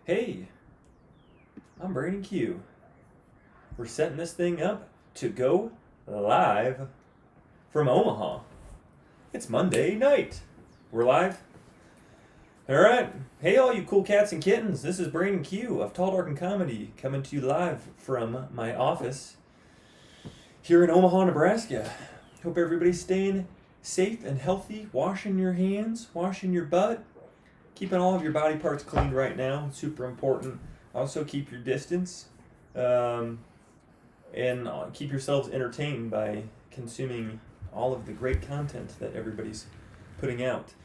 Hey, I'm Brandon Q. We're setting this thing up to go live from Omaha. It's Monday night. We're live. All right. Hey, all you cool cats and kittens. This is Brandon Q of Tall Dark and Comedy coming to you live from my office here in Omaha, Nebraska. Hope everybody's staying safe and healthy, washing your hands, washing your butt, keeping all of your body parts clean right now. Super important. Also, keep your distance and keep yourselves entertained by consuming all of the great content that everybody's putting out.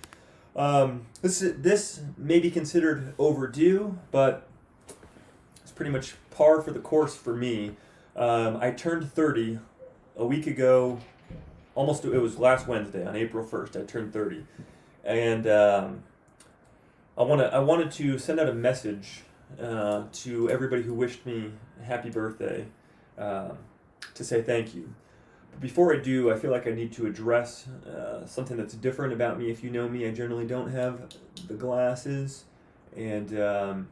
This may be considered overdue, but it's pretty much par for the course for me. I turned 30 a week ago. It was last Wednesday on April 1st. I turned 30, and I wanted to send out a message to everybody who wished me a happy birthday, to say thank you. But before I do, I feel like I need to address something that's different about me. If you know me, I generally don't have the glasses, and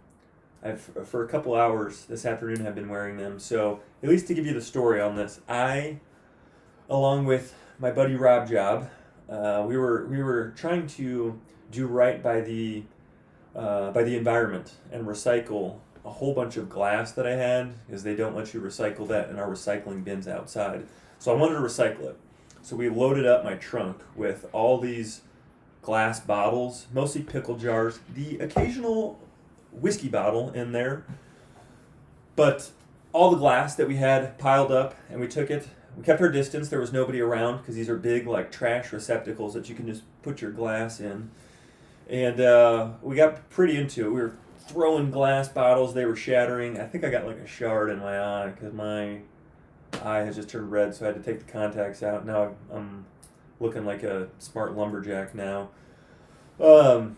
I've for a couple hours this afternoon have been wearing them. So at least to give you the story on this, I, along with my buddy Rob Job, we were trying to do right by the environment and recycle a whole bunch of glass that I had, because they don't let you recycle that in our recycling bins outside. So I wanted to recycle it. So we loaded up my trunk with all these glass bottles, mostly pickle jars, the occasional whiskey bottle in there, but all the glass that we had piled up, and we took it. We kept our distance. There was nobody around because these are big, like, trash receptacles that you can just put your glass in. And we got pretty into it. We were throwing glass bottles. They were shattering. I think I got like a shard in my eye because my eye has just turned red, so I had to take the contacts out. Now I'm looking like a smart lumberjack now. But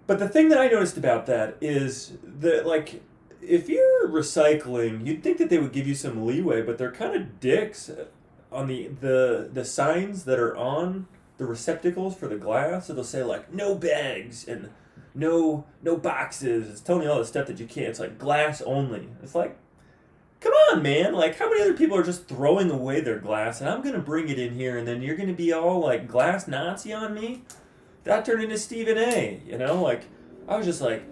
the thing that I noticed about that is that, like, if you're recycling, you'd think that they would give you some leeway, but they're kind of dicks on the signs that are on the receptacles for the glass. So they'll say, like, no bags and no boxes. It's telling you all the stuff that you can't. It's like glass only. It's like, come on, man. Like, how many other people are just throwing away their glass, and I'm gonna bring it in here, and then you're gonna be all like glass Nazi on me? That turned into Stephen A. Like, I was just like,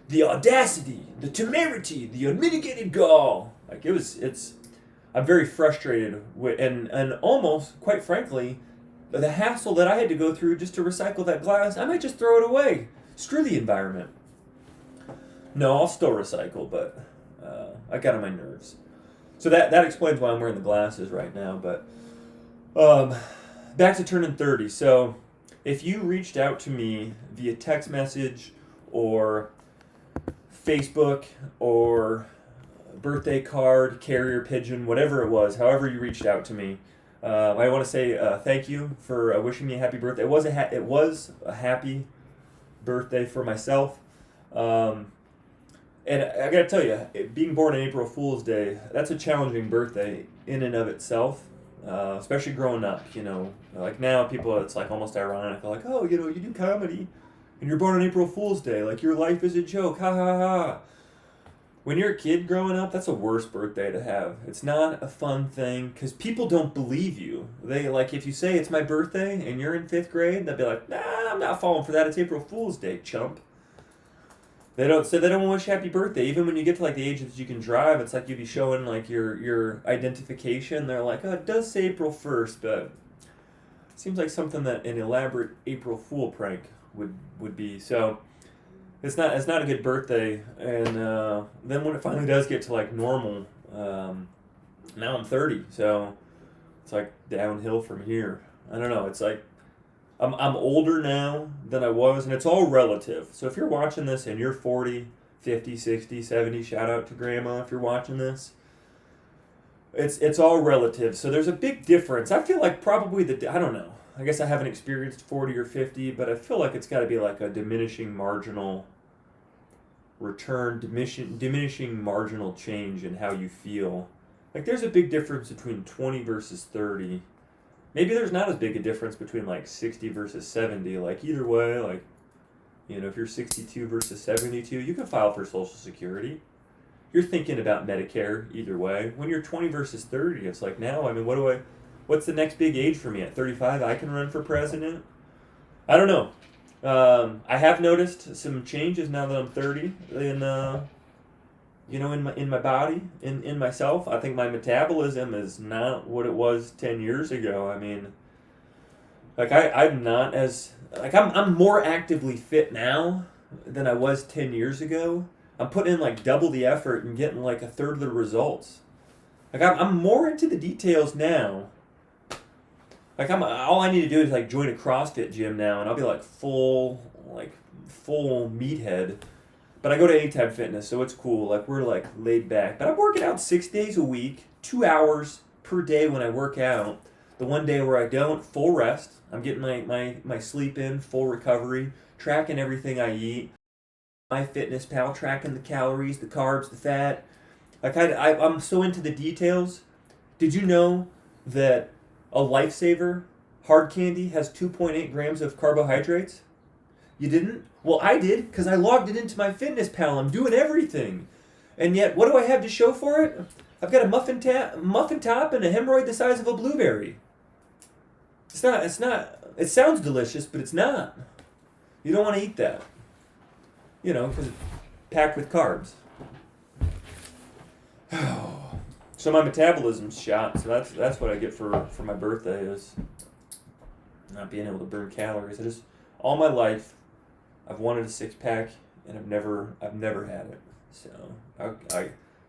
the audacity, the temerity, the unmitigated gall. Like, I'm very frustrated with, and almost, quite frankly, the hassle that I had to go through just to recycle that glass. I might just throw it away. Screw the environment. No, I'll still recycle, but I got on my nerves. So that explains why I'm wearing the glasses right now. But back to turning 30. So if you reached out to me via text message or Facebook or birthday card, carrier pigeon, whatever it was, however you reached out to me, I want to say thank you for wishing me a happy birthday. It was a happy birthday for myself, and I gotta tell you, being born on April Fool's Day, that's a challenging birthday in and of itself. Especially growing up, like now people, it's like almost ironic, like, oh, you do comedy, and you're born on April Fool's Day, like your life is a joke, ha ha ha. When you're a kid growing up, that's a worse birthday to have. It's not a fun thing because people don't believe you. They, like, if you say it's my birthday and you're in 5th grade, they'll be like, nah, I'm not falling for that. It's April Fool's Day, chump. They don't wish happy birthday. Even when you get to like the age that you can drive, it's like you'd be showing like your identification. They're like, oh, it does say April 1st, but it seems like something that an elaborate April Fool prank would be. So it's not a good birthday, and then when it finally does get to like normal, now I'm 30, so it's like downhill from here. I don't know. It's like I'm older now than I was, and it's all relative. So if you're watching this and you're 40, 50, 60, 70, shout out to grandma if you're watching this. It's all relative. So there's a big difference. I feel like probably I don't know. I guess I haven't experienced 40 or 50, but I feel like it's got to be like a diminishing marginal return, diminishing marginal change in how you feel. Like, there's a big difference between 20 versus 30. Maybe there's not as big a difference between like 60 versus 70. Like, either way, like, If you're 62 versus 72, you can file for Social Security. You're thinking about Medicare either way. When you're 20 versus 30, it's like now, what's the next big age for me? At 35, I can run for president? I don't know. I have noticed some changes now that I'm 30 in my body, in myself. I think my metabolism is not what it was 10 years ago. I'm not as, I'm more actively fit now than I was 10 years ago. I'm putting in like double the effort and getting like a third of the results. I'm more into the details now. All I need to do is like join a CrossFit gym now, and I'll be like full meathead. But I go to Anytime Fitness, so it's cool. Like we're like laid back. But I'm working out 6 days a week, 2 hours per day when I work out. The one day where I don't, full rest. I'm getting my sleep in, full recovery, tracking everything I eat. MyFitnessPal, tracking the calories, the carbs, the fat. I'm so into the details. Did you know that a Lifesaver hard candy has 2.8 grams of carbohydrates? You didn't? Well, I did, because I logged it into MyFitnessPal. I'm doing everything. And yet, what do I have to show for it? I've got a muffin top and a hemorrhoid the size of a blueberry. It's not, it sounds delicious, but it's not. You don't want to eat that. Because it's packed with carbs. So my metabolism's shot, so that's what I get for my birthday, is not being able to burn calories. All my life, I've wanted a 6-pack, and I've never had it. So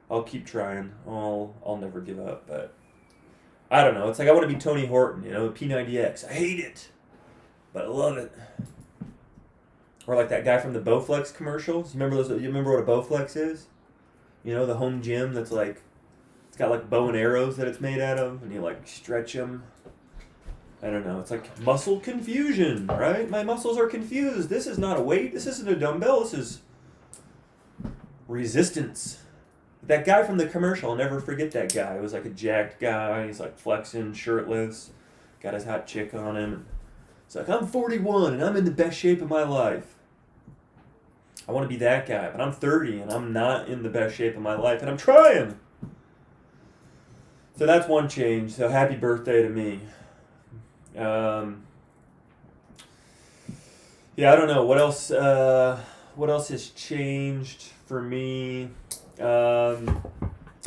I'll keep trying. I'll never give up, but I don't know. It's like I want to be Tony Horton, P90X. I hate it, but I love it. Or like that guy from the Bowflex commercials. You remember what a Bowflex is? The home gym that's like, it's got like bow and arrows that it's made out of, and you like stretch them. I don't know. It's like muscle confusion, right? My muscles are confused. This is not a weight. This isn't a dumbbell. This is resistance. That guy from the commercial, I'll never forget that guy. It was like a jacked guy. He's like flexing, shirtless, got his hot chick on him. It's like, I'm 41 and I'm in the best shape of my life. I want to be that guy, but I'm 30 and I'm not in the best shape of my life, and I'm trying. So that's one change. So happy birthday to me. I don't know what else. What else has changed for me? I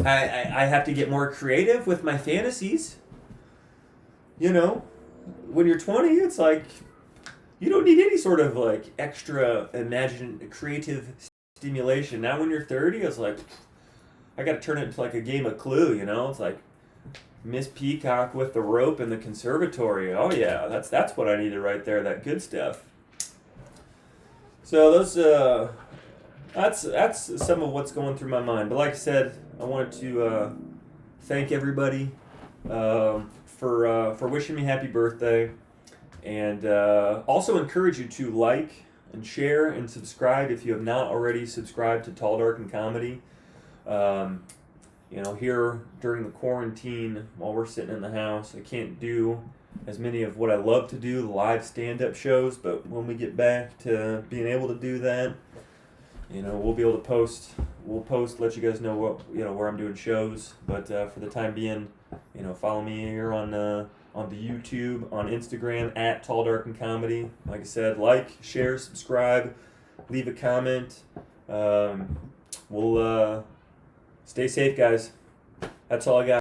have to get more creative with my fantasies. When you're 20, it's like you don't need any sort of like extra creative stimulation. Now when you're 30, it's like I got to turn it into like a game of Clue. It's like Miss Peacock with the rope in the conservatory. Oh yeah, that's what I needed right there. That good stuff. So that's some of what's going through my mind. But like I said, I wanted to thank everybody for wishing me happy birthday, and also encourage you to like and share and subscribe if you have not already subscribed to Tall, Dark, and Comedy. Here during the quarantine, while we're sitting in the house, I can't do as many of what I love to do, the live stand-up shows, but when we get back to being able to do that, we'll be able to post. We'll post, let you guys know where I'm doing shows. But for the time being, follow me here on the YouTube, on Instagram at Tall, Dark, and Comedy. Like I said, like, share, subscribe, leave a comment. We'll stay safe, guys. That's all I got.